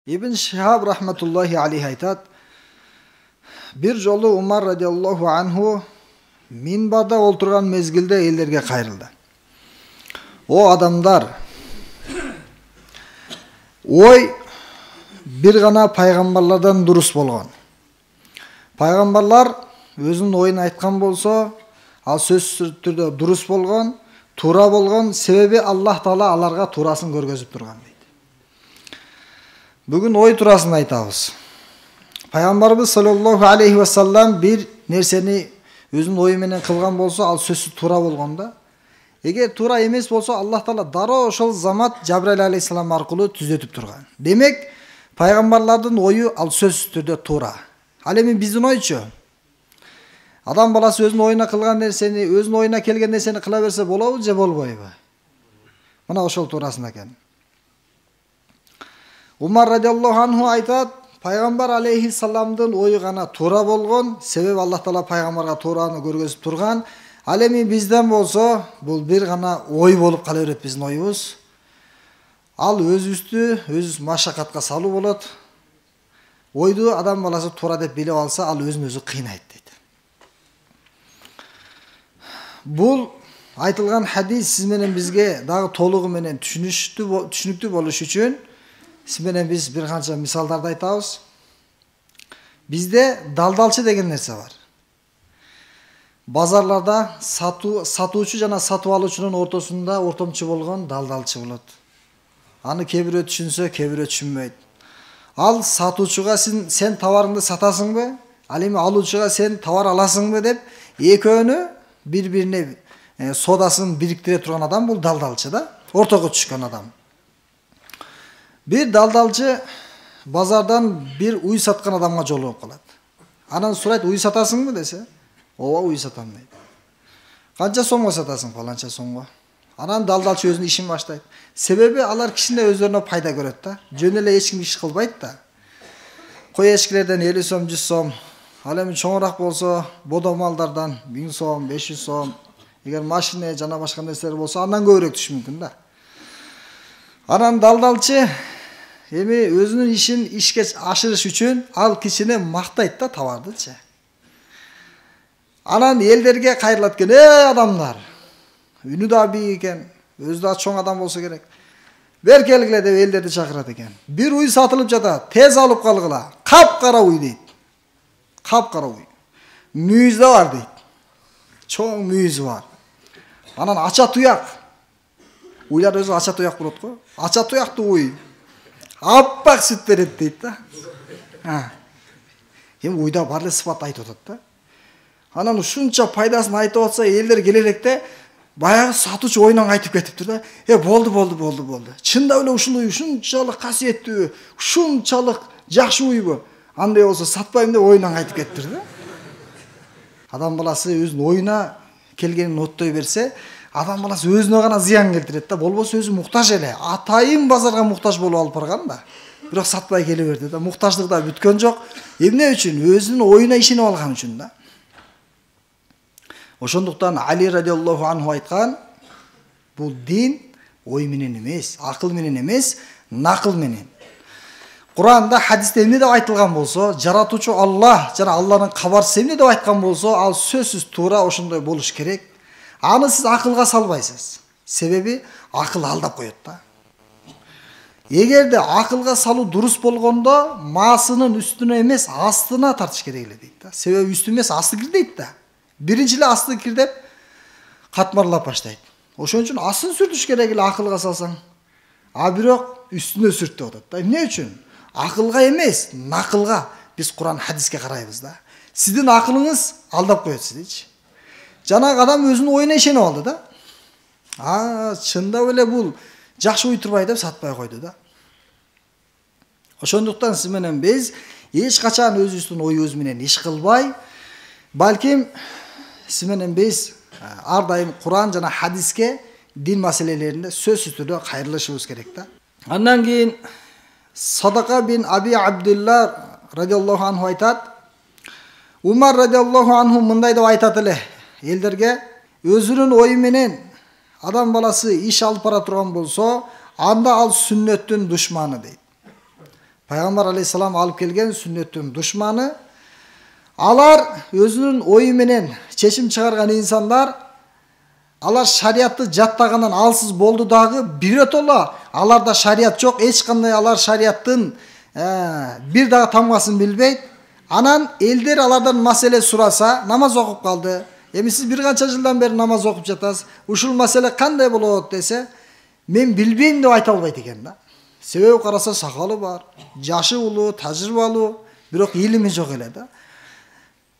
İbn Şihab rahmetullahi aleyh aytat, bir jolu Umar radiyallahu anhu minbarda olturgan mezgilde ellerge kayrıldı. O adamlar, oy bir gana paygambarlardan durus bolgan. Paygambarlar özünün oyun aytkan bolsa, al söz türde durus bolgan, tuura bolgan, sebebi Allah Taala alarga tuuraсын көргөзүп турган дейт. Bugün oy tuuraсын aytабыз. Paygambarыбыз sallallahu aleyhi ve sellem bir nerseni özünün oyu менен кылган болсо, ал сөзсүз туура болгондо. Эгер туура эмес болсо, Allah Taala дароо ошол замат Жабраил алейхиссалам аркылуу түзөтүп турган. Демек, пайгамбарлардын ою ал сөзсүз түрдө туура. Ал эми биздин ойчу. Адам баласы өзүнүн оюна кылган нерсени, өзүнүн оюна келген нерсени кыла берсе болобу же болбойбу? Мына ошол туурасында экен. Умар радиаллаху анху айтат, пайгамбар алейхиссаламдын ою гана туура болгон, себеби Аллах Таала пайгамбарга туураны көргөзүп турган. Ал эми бизден болсо, бул бир гана ой болуп кала берет биздин оюбуз. Ал өзүбүздү машакатка салуу болот. Ойду адам баласы туура деп билип алса, ал өзүн өзү кыйнайт дейт. Бул айтылган хадис сиз менен бизге дагы толугу менен түшүнүктүү болуш үчүн сиз менен биз бир канча мисалдарды айтабыз. Бизде далдалчы деген нерсе бар. Базарларда сатуучу жана сатып алуучунун ортосунда ортомчу болгон далдалчы болот. Аны кээ бирөө түшүнсө, кээ бирөө түшүнбөйт. Ал сатуучуга сен товарыңды сатасыңбы, ал эми алуучуга сен товар аласыңбы деп экөөнү бири-бирине содасын бириктире турган адам бул далдалчы да, ортого түшкөн адам. Bir daldalıcı bazardan bir uy satkan adamga jolугуп калат. Анан сурайт, уй сатасың mı dese, ооба уй сатам дейт. Канча сомго сатасың? Фаланча сомго. Анан далдалчы өзүнүн ишин баштайт. Себеби алар кичине өздөрүнө пайда көрөт да. Жөн эле эч ким иш кылбайт да. Кой эшкилерден 50 сом, 100 сом, ал эми чоңураак болсо бодо малдардан 1000 сом, 500 сом, эгер машина жана башка нерселер болсо андан көбүрөөк түшүшү мүмкүн да. Анан далдалчы эми өзүнүн ишин ишке ашырыш үчүн ал кишини мактайт да товардычы. Анан элдерге кайрылат экен, адамдар. Үнү да бийик экен, өзү да чоң адам болсо керек. Бер келгиле деп элдерди чакырат экен. Бир уй сатылып жатат, тез алып калгыла. Капкара уй дейт. Капкара уй. Мүйүз да бар дейт. Чоң мүйүз бар. Анан ача туяк. Уйлар өзү ача туяк болот го. Ача туяктуу уй. Аппак сүт берет дейт да. Эми уйда бар эле сыпат айтып атат да. Анан ушунча пайдасын айтып атса, элдер келелекте баягы сатуучу ойнон айтып кетиптир да. Болду. Чындап эле ушул уй ушунчалык касиеттүү, ушунчалык жакшы уйбу? Андай болсо сатпайм деп ойнон айтып кетиптир да. Адам баласы өзүнүн оюна келгенин оттой берсе, адам баласы өзүнө гана зыян келтирет да, болбосо өзү муктаж эле. Атайын базарга муктаж болуп алып барган да. Бирок сатпай келе берди да. Муктаждык да бүткөн жок. Эмне үчүн? Өзүнүн оюна ишенип алган үчүн да. Ошондуктан Али радиаллаху анху айткан, бул дин ой менен эмес, акыл менен эмес, накыл менен. Куранда, хадисте эмне деп айтылган болсо, жаратуучу Аллах жана Алланын кабарчысы эмне деп айткан болсо, ал сөзсүз туура ошондой болуш керек. Аны сиз акылга салбайсыз. Себеби акыл алдап коет да. Эгерде акылга салуу дурус болгондо, маасынын үстүнө эмес, астына тартыш керек эле дейт да. Себеби үстү эмес, асты кирдейт да. Биринчи эле асты кирдеп катмарлап баштайт. Ошон үчүн астын сүртүш керек эле акылга салсаң. А бирок үстүнө сүрт деп атат да. Эмне үчүн? Акылга эмес, накылга биз Куран хадиске карайбыз да. Сиздин акылыңыз алдап коет сизди. Жанагы адам өзүнүн оюна ишенип алды да. Чындап эле бул жакшы уй турбай деп сатпай койду да. Ошондуктан сиз менен биз эч качан өзүбүздүн оюбуз менен иш кылбай, балким сиз менен биз ар дайым Куран жана хадиске дин маселелеринде сөзсүз түрдө кайрылышыбыз керек да. Андан кийин Садака бин Аби Абдулла радиаллаху анху айтат, Умар радиаллаху анху мындай деп айтат эле. Элдерге өзүнүн ою менен адам баласы иш алып бара турган болсо, анда ал сүннөттүн душманы дейт. Пайгамбар алейхисалам алып келген сүннөттүн душманы. Алар өзүнүн ою менен чечим чыгарган инсандар, алар шариятты жаттагандан алсыз болду дагы, биротоло аларда шарият жок, эч кандай алар шарияттын бир дагы тамгасын билбейт. Анан элдер алардан маселе сураса, намаз окуп калды. Эми сиз бир канча жылдан бери намаз окуп жатасыз. Ушул маселе кандай болот десе, мен билбейм деп айта албайт экен да. Себеби караса сакалы бар, жашы улуу, тажрыйбалуу, бирок илими жок эле да.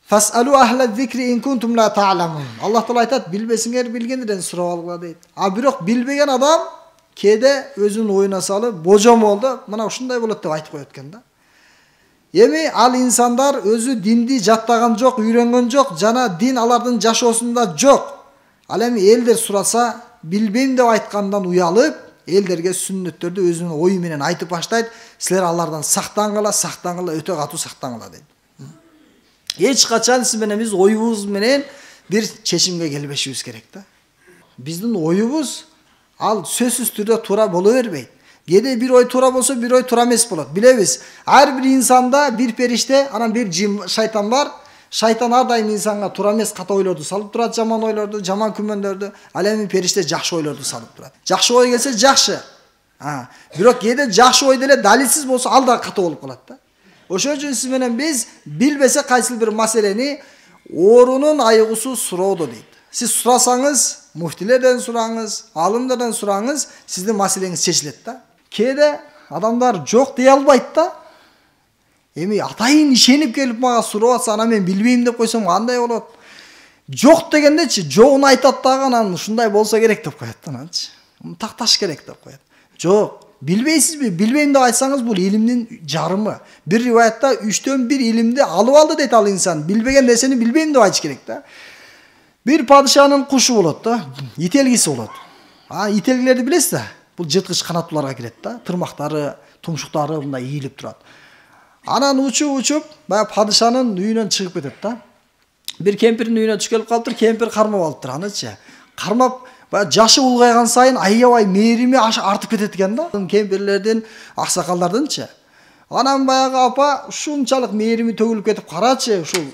Фасалу ахла зикри ин кунтум ла та'ламун. Аллах Таала айтат, билбесиңер билгендерден сурап алгыла дейт. А бирок билбеген адам кээде өзүнүн оюна салып, божомолду мына ушундай болот деп айтып коет экен да. Эми ал инсандар өзү динди жаттаган жок, үйрөнгөн жок, жана дин алардын жашоосунда жок. Ал эми элдер сураса, билбейм деп айткандан уялып, элдерге сүннөттөрдү өзүнүн ою менен айтып баштайт. Силер алардан сактангыла, өтө катуу сактангыла дейт. Эч качан сиз менен биз оюбуз менен бир чечимге келбешибиз керек да. Биздин оюбуз ал сөзсүз түрдө туура боло бербейт. Кээде бир ой туура болсо, бир ой туура эмес болот. Билебиз, ар бир инсанда бир периште, анан бир жин, шайтан бар. Шайтан ар дайым инсанга туура эмес ката ойлорду салып турат, жаман ойлорду, жаман күмөндөрдү. Ал эми периште жакшы ойлорду салып турат. Жакшы ой келсе жакшы. Бирок кээде жакшы ой деле далилсиз болсо, ал да ката болуп калат да. Ошол үчүн сиз менен биз билбесе кайсыл бир маселени орунун айгусу суроодо дейт. Сиз сурасаңыз, муфтилерден сураңыз, алымдардан сураңыз, сиздин маселеңиз чечилет да. Кээде адамдар жок дей албайт да. Эми атайын ишенип келип мага сурап атса, ана мен билбейм деп койсом кандай болот? Жок дегендечи, жогун айтат дагы, анан ушундай болсо керек деп коет да, ананчы. Такташ керек деп коет. Жок, билбейсизби? Билбейм деп айтсаңыз, бул илимдин жарымы. Бир риваятта 3төн 1 илимди алып алды дейт ал инсан. Билбеген нерсени билбейм деп айтыш керек да. Бир падышанын кушу болот да, ителгиси болот. Ителгилерди билесиз да? Бул жырткыч канаттууларга кирет да. Тырмактары, тумшуктары мындай ийилип турат. Анан учуп, баягы падышанын үйүнөн чыгып кетет да. Бир кемпирдин үйүнө түшүп келип калыптыр, кемпир кармап алыптыр анычы. Кармап, баягы жашы улгайган сайын аябай мээрими артып кетет экен да. Кемпирлердин, аксакалдардынчы. Анан баягы апа ушунчалык мээрими төгүлүп кетип, карачы, ушул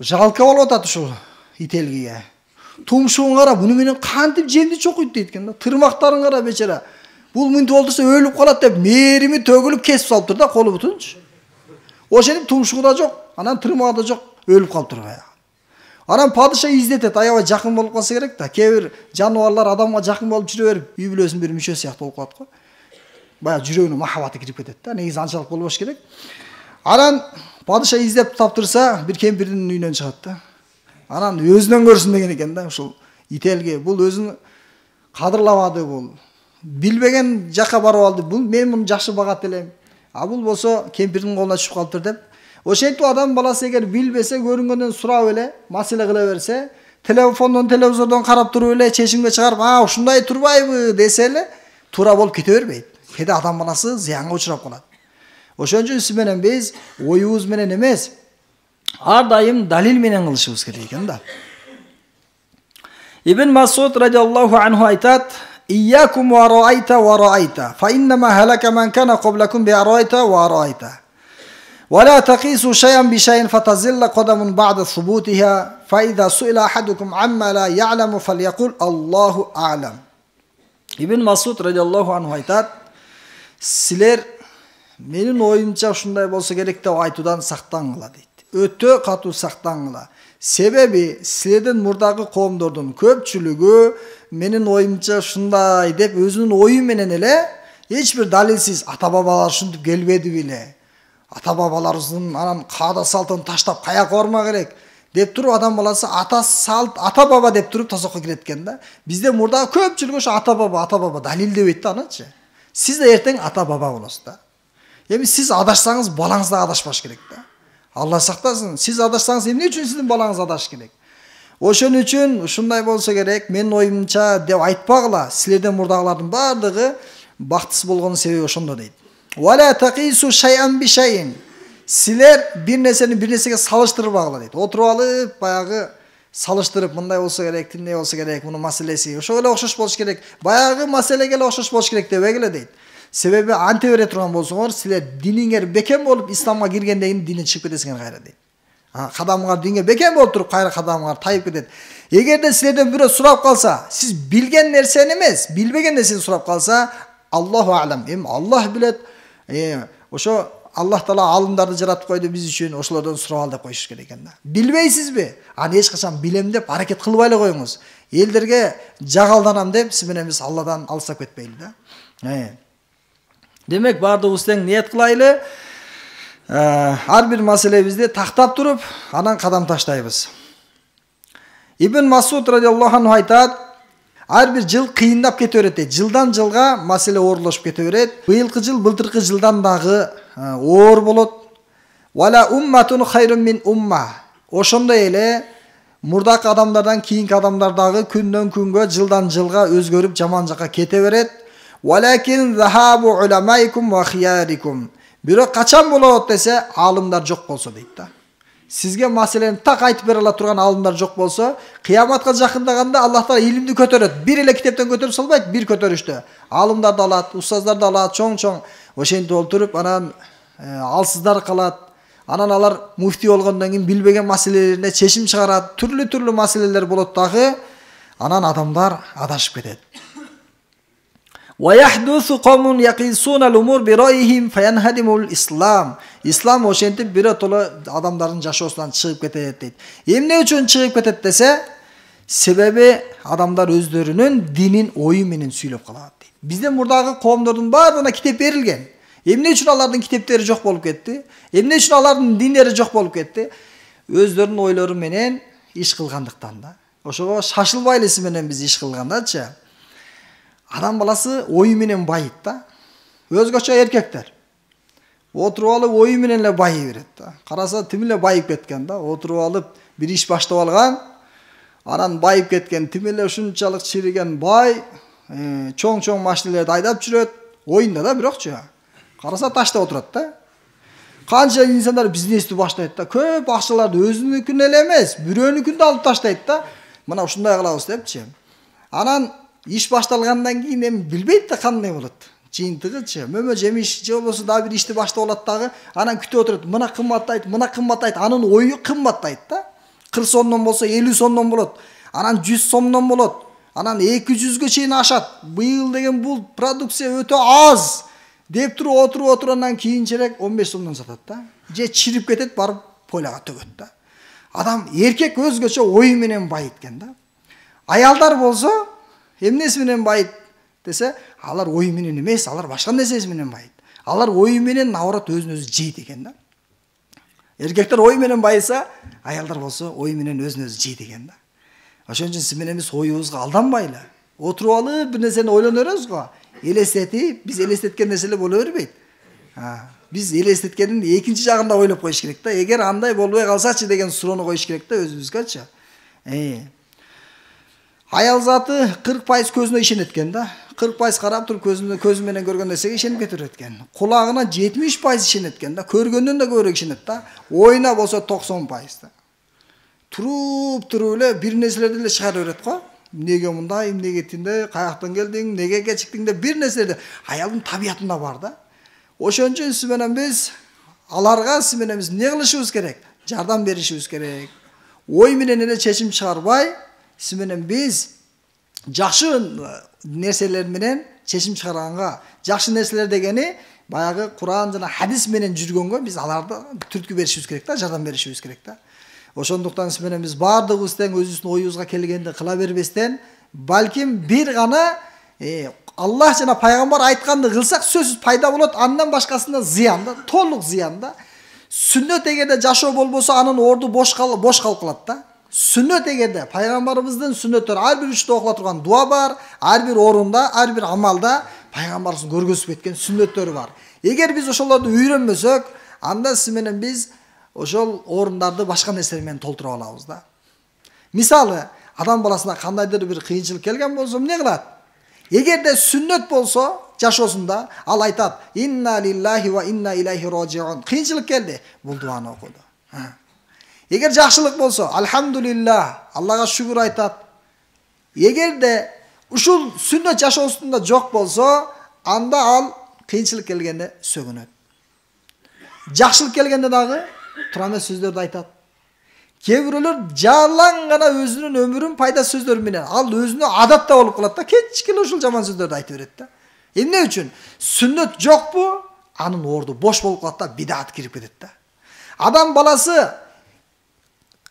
жалка болуп атат ушул ителгиге. Тумшугун кара, буну менен кантип жемди чокуйт дейт экен да. Тырмактарын кара бечара. Бул мынтип олтурса өлүп калат деп мээрими төгүлүп кесип салыптыр да колу бутунчу. Ошентип тумшугу да жок, анан тырмагы да жок, өлүп калыптыр баягы. Анан падыша издетет, аябай жакын болуп калса керек да. Кээ бир жаныбарлар адамга жакын болуп жүрө берип, үй бүлөсүнүн бир мүчөсү сыяктуу болуп калат го. Баягы жүрөгүнө махабаты кирип кетет да. Негизи анчалык болбош керек. Анан падыша издеп таптырса, бир кемпирдин үйүнөн чыгат да. Анан өзүнөн көрсүн деген экен да, ушул ителги. Бул өзүн кадырлабады бул. Билбеген жакка барып алды. Бул мен муну жакшы багат элем. А бул болсо кемпирдин колуна түшүп калыптыр деп. Ошентип адам баласы эгер билбесе, көрүнгөндөн сурап эле, маселе кыла берсе, телефондон, телевизордон карап туруп эле чечимге чыгарып, ушундай турбайбы десе эле, туура болуп кете бербейт. Кээде адам баласы зыянга учурап калат. Ошон үчүн сиз менен биз оюбуз менен эмес, ар дайым далил менен кылышыбыз керек экен да. Ибн Масуд радиаллаху анху айтат: "Iyyakum wa ra'ayta fa innama halaka man kana qablakum bi ra'ayta wa ra'ayta. Wa la taqisu shay'an bi shay'in fatazilla qadamun ba'da thubutiha fa idha su'ila ahadukum amma la ya'lamu falyaqul Allahu a'lam." Ибн Масуд радиаллаху анху айтат: "Силер менин оюмча ушундай болсо керек деп айтуудан сактангыла" дейт. Өтө катуу сактангыла. Себеби силердин мурдагы коомдордун көпчүлүгү менин оюмча ушундай деп өзүнүн ою менен эле эч бир далилсиз ата бабалар ушинтип келбеди беле. Ата бабаларыбыздын анан каада салтын таштап каяка барма керек деп туруп адам баласы ата баба деп туруп тосокко кирет экен да. Бизде мурдагы көпчүлүк ошо ата баба далилдебейт да анычы. Сиз да эртең ата баба болосуз да. Эми сиз адашсаңыз балаңыз да адашпаш керек да. Алла сактасын. Сиз адашсаңыз эмне үчүн сиздин балаңыз адаш керек? Ошон үчүн ушундай болсо керек, менин оюмча деп айтпагыла. Силерден мурдагылардын бардыгы бактысыз болгонун себеби ошондо дейт. Вала тaqisu shay'an bi shay'in. Силер бир нерсени бир нерсеге салыштырбагыла дейт. Отуруп алып, баягы салыштырып, мындай болсо керек, тиндей болсо керек, мунун маселеси ошого эле окшош болуш керек. Баягы маселеге эле окшош болуш керек дебегиле дейт. Себеби анте бере турган болсоңор, силер диниңер бекем болуп исламга киргенден кийин динин чыгып кетесиңер кайра дейт. Кадамыңар динге бекем болуп туруп, кайра кадамыңар тайып кетет. Эгерде силерден бирөө сурап калса, сиз билген нерсени эмес, билбеген нерсени сурап калса, Аллаху алам, Аллах билет. Ошо Аллах Таала алымдарды жаратып койду биз үчүн, ошолордон сурап ал деп коюш керек экен да. Билбейсизби? Аны эч качан билем деп аракет кылбай эле коюңуз. Элдерге жагалданам деп сиз менен биз Алладан алсап кетпейли да. Демек бардыгыбыз тең ниет кылайлы. Ар бир маселебизди тактап туруп, анан кадам таштайбыз. Ибн Масуд радиаллаху анху айтат, ар бир жыл кыйындап кете берет дейт. Жылдан жылга маселе оорлошуп кете берет. Быйылкы жыл былтыркы жылдан дагы оор болот. Вала умматун хайрун мин умма. Ошондой эле мурдакы адамдардан кийинки адамдар дагы күндөн күнгө, жылдан жылга өзгөрүп жаман жакка кете берет. Валакин захабу уламайкум ва хиярикум. Бирок качан болот десе, алымдар жок болсо дейт да. Сизге маселени так айтып бере ала турган алымдар жок болсо, кыяматка жакындаганда Аллах Таала илимди көтөрөт. Бир эле китептен көтөрүп салбайт, бир көтөрүштө. Алымдарды алат, устаздарды алат, чоң-чоң ошентип олтуруп, анан алсыздар калат. Анан алар муфти болгондон кийин билбеген маселелерине чечим чыгарат, түрлүү маселелер болот дагы. Анан адамдар адашып кетет. وَيَحْدُثُ قَوْمٌ يَقِيسُونَ الْأُمُورَ بِرَأْيِهِمْ فَيَنْهَدِمُ الْإِسْلَامُ. İslam ошентип биротоло адамдардын жашоосунан чыгып кетет дейт. Эмне үчүн чыгып кетет десе, себеби адамдар өздөрүнүн динин ою менен сүйлөп калат дейт. Бизде мурдагы коомдордун баарына китеп берилген. Эмне үчүн алардын китептери жок болуп кетти? Эмне үчүн алардын диндери жок болуп кетти? Өздөрүнүн ойлору менен иш кылгандыктан да. Ошого шашылбайлы менен биз иш кылгандачы. Адам баласы ою менен байыт да. Өзгөчө эркектер. Отуруп алып ою менен эле байый берет да. Караса тим эле байып кеткен да. Отуруп алып бир иш баштап алган, анан байып кеткен, тим эле ушунчалык чириген бай, чоң-чоң машиналарды айдап жүрөт, оюнда да бирокчу. Караса таштап отурат да. Канча инсандар бизнести баштайт да. Көп акчаларды өзүнүкүн эле эмес, бирөөнүкүн да алып таштайт да. Мына ушундай кылабыз депчи. Анан иш башталгандан кийин эми билбейт да кандай болот. Жыйынтыгычы, мөмө жемиш же болбосо дагы бир ишти баштап алат дагы, анан күтүп отурат. Мына кымбаттайт, анын ою кымбаттайт да. 40 сомдон болсо 50 сомдон болот. Анан 100 сомдон болот. Анан 200гө чейин ашат. Быйыл деген бул продукция өтө аз деп отуруп андан кийинчерээк 15 сомдон сатат да. Же чирип кетет, барып поляга төгөт да. Адам эркек өзгөчө ою менен байыт экен да. Аялдар болсо эмнеси менен байыт десе, алар ою менен эмес, алар башка нерсеси менен байыт. Алар ою менен наоборот өзүн-өзү жейт экен да. Эркектер ою менен байыса, аялдар болсо ою менен өзүн-өзү жейт экен да. Ошон үчүн сиз менен биз оюбузга алданбайлы. Отуруп алып бир нерсени ойлоно беребиз го. Элестетип, биз элестеткен нерселер боло бербейт. Биз элестеткендин экинчи жагында ойлоп коюш керек да. Эгер андай болбой калсачы деген суроону коюш керек да өзүбүзгөчү. Аял заты 40% көзүнө ишенет экен да. 40% карап туруп көзү менен көргөн нерсеге ишенип кетет экен. Кулагына 70% ишенет экен да. Көргөндөн да көбүрөөк ишенет да. Оюна болсо 90% да. Туруп эле бир нерселерди эле чыгарып берет го. Эмнеге мындай, эмнеге тиндей, каяктан келдиң, неге кечиктиң деп бир нерселерди аялдын табиятында бар да. Ошон үчүн сиз менен биз аларга сиз менен биз эмне кылышыбыз керек? Жардам беришибиз керек. Ой менен эле чечим чыгарбай, сиз менен биз жакшы нерселер менен чечим чыгарганга, жакшы нерселер дегени баягы Куран жана хадис менен жүргөнгө биз аларды түрткү беришибиз керек да, жардам беришибиз керек да. Ошондуктан сиз менен биз баардыгыбыз тең өзүбүздүн оюбузга келгенди кыла бербестен, балким бир гана Аллах жана пайгамбар айтканды кылсак сөзсүз пайда болот, андан башкасында зыян да, толук зыян да. Сүннөт эгерде жашоо болбосо анын орду бош калып калат да. Сүннөт эгерде пайгамбарыбыздын сүннөттөрү ар бир учурда окула турган дуа бар, ар бир орунда, ар бир амалда пайгамбарыбыздын көргөзүп кеткен сүннөттөрү бар. Эгер биз ошолорду үйрөнбөсөк, анда сиз менен биз ошол орундарды башка нерселер менен толтуруп алабыз да. Мисалы, адам баласына кандайдыр бир кыйынчылык келген болсо эмне кылат? Эгерде сүннөт болсо жашоосунда ал айтат: "Инна лиллахи ва инна илайхи раджиун." Кыйынчылык келди, бул дуаны окуду. Эгер жакшылык болсо, "Алхамдулиллах", Аллага шүгүр айтат. Эгерде ушул сүннөт жашоосунда жок болсо, анда ал кыйынчылык келгенде сөгүнөт. Жакшылык келгенде дагы тура эмес сөздөрдү айтат. Кээ бирөөлөр жалаң гана өзүнүн өмүрүн пайда сөздөр менен ал өзүнө адатта болуп калат да, кечке эле ушул жаман сөздөрдү айтып берет да. Эмне үчүн? Сүннөт жокпу? Анын орду бош болуп калат да, бидат кирип кетет да. Адам баласы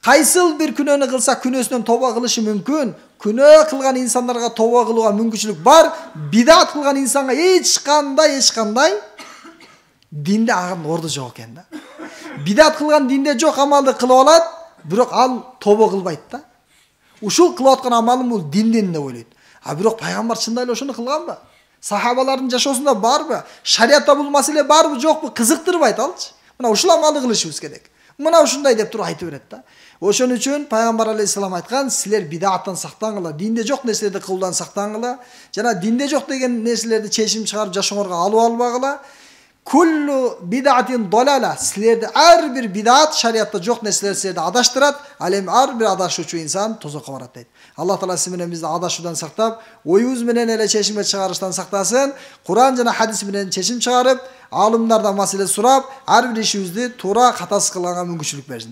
кайсыл бир күнөөнү кылса күнөөсүнөн тоба кылышы мүмкүн. Күнөө кылган инсандарга тоба кылууга мүмкүнчүлүк бар. Бидат кылган инсанга эч кандай динде агын орду жок экен да. Бидат кылган динде жок амалды кылып алат, бирок ал тоба кылбайт да. Ушул кылып аткан амалым бул динден деп ойлойт. А бирок пайгамбар чындап эле ошону кылганбы? Сахабалардын жашоосунда барбы? Шариатта бул маселе барбы, жокпу? Кызыктырбайт алчы. Мына ушул амалды кылышыбыз керек. Мына ушундай деп туруп айтып берет да. Ошон үчүн пайгамбар алейхиссалам айткан, силер бидаттан сактангыла, динде жок нерселерди кылуудан сактангыла, жана динде жок деген нерселерди чечим чыгарып жашооңорго алып албагыла. Kullu bid'atin dalala. Силерди ар бир бидат шариатта жок нерселер силерди адаштырат. Ал эми ар бир адашуучу инсан тозокко барат дейт. Аллах таала сиз менен бизди адашуудан сактап, оюбуз менен эле чечимге чыгарыштан сактасын. Куран жана хадис менен чечим чыгарып, алымдардан маселе сурап, ар бир ишибизди туура катасыз кылганга мүмкүнчүлүк берсин.